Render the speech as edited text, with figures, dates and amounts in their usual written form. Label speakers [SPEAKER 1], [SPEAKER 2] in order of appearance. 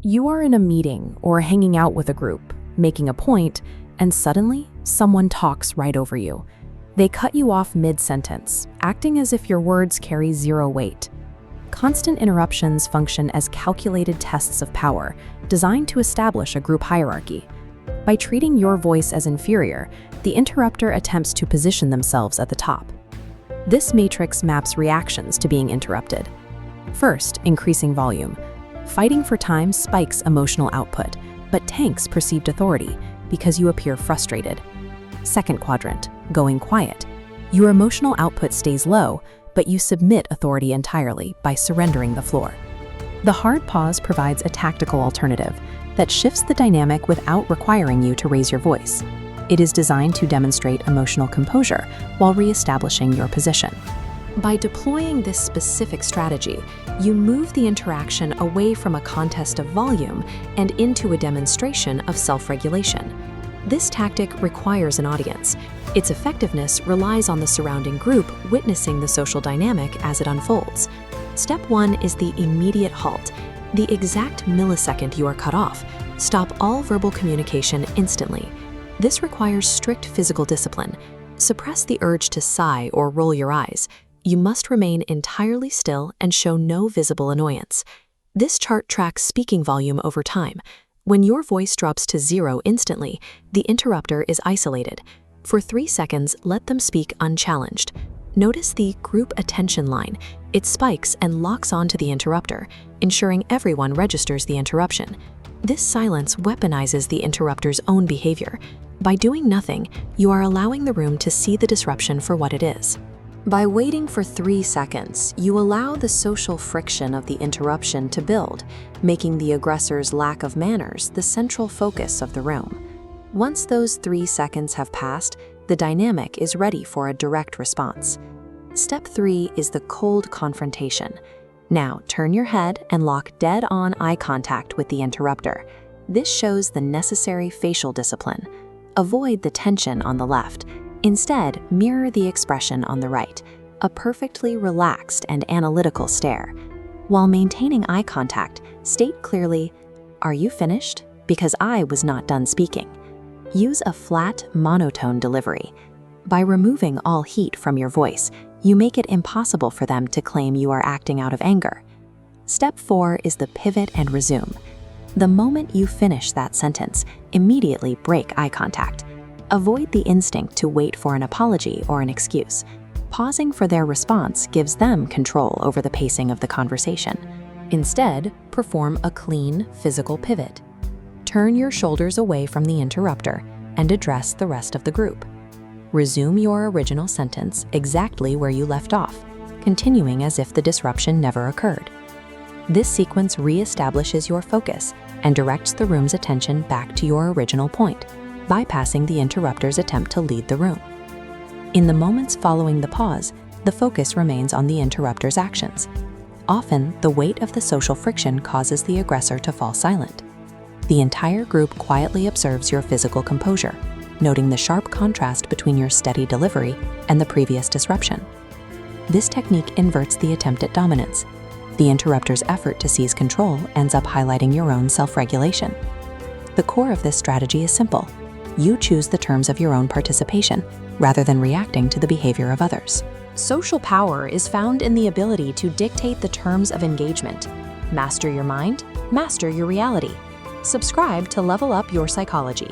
[SPEAKER 1] You are in a meeting or hanging out with a group, making a point, and suddenly someone talks right over you. They cut you off mid-sentence, acting as if your words carry zero weight. Constant interruptions function as calculated tests of power, designed to establish a group hierarchy. By treating your voice as inferior, the interrupter attempts to position themselves at the top. This matrix maps reactions to being interrupted. First, increasing volume. Fighting for time spikes emotional output, but tanks perceived authority because you appear frustrated. Second quadrant, going quiet. Your emotional output stays low, but you submit authority entirely by surrendering the floor. The hard pause provides a tactical alternative that shifts the dynamic without requiring you to raise your voice. It is designed to demonstrate emotional composure while reestablishing your position. By deploying this specific strategy, you move the interaction away from a contest of volume and into a demonstration of self-regulation. This tactic requires an audience. Its effectiveness relies on the surrounding group witnessing the social dynamic as it unfolds. Step 1 is the immediate halt. The exact millisecond you are cut off. Stop all verbal communication instantly. This requires strict physical discipline. Suppress the urge to sigh or roll your eyes. You must remain entirely still and show no visible annoyance. This chart tracks speaking volume over time. When your voice drops to 0 instantly, the interrupter is isolated. For 3 seconds, let them speak unchallenged. Notice the group attention line. It spikes and locks onto the interrupter, ensuring everyone registers the interruption. This silence weaponizes the interrupter's own behavior. By doing nothing, you are allowing the room to see the disruption for what it is. By waiting for 3 seconds, you allow the social friction of the interruption to build, making the aggressor's lack of manners the central focus of the room. Once those 3 seconds have passed, the dynamic is ready for a direct response. Step 3 is the cold confrontation. Now, turn your head and lock dead-on eye contact with the interrupter. This shows the necessary facial discipline. Avoid the tension on the left. Instead, mirror the expression on the right, a perfectly relaxed and analytical stare. While maintaining eye contact, state clearly, "Are you finished? Because I was not done speaking." Use a flat, monotone delivery. By removing all heat from your voice, you make it impossible for them to claim you are acting out of anger. Step 4 is the pivot and resume. The moment you finish that sentence, immediately break eye contact. Avoid the instinct to wait for an apology or an excuse. Pausing for their response gives them control over the pacing of the conversation. Instead, perform a clean, physical pivot. Turn your shoulders away from the interrupter and address the rest of the group. Resume your original sentence exactly where you left off, continuing as if the disruption never occurred. This sequence reestablishes your focus and directs the room's attention back to your original point, bypassing the interrupter's attempt to lead the room. In the moments following the pause, the focus remains on the interrupter's actions. Often, the weight of the social friction causes the aggressor to fall silent. The entire group quietly observes your physical composure, noting the sharp contrast between your steady delivery and the previous disruption. This technique inverts the attempt at dominance. The interrupter's effort to seize control ends up highlighting your own self-regulation. The core of this strategy is simple. You choose the terms of your own participation, rather than reacting to the behavior of others. Social power is found in the ability to dictate the terms of engagement. Master your mind, master your reality. Subscribe to level up your psychology.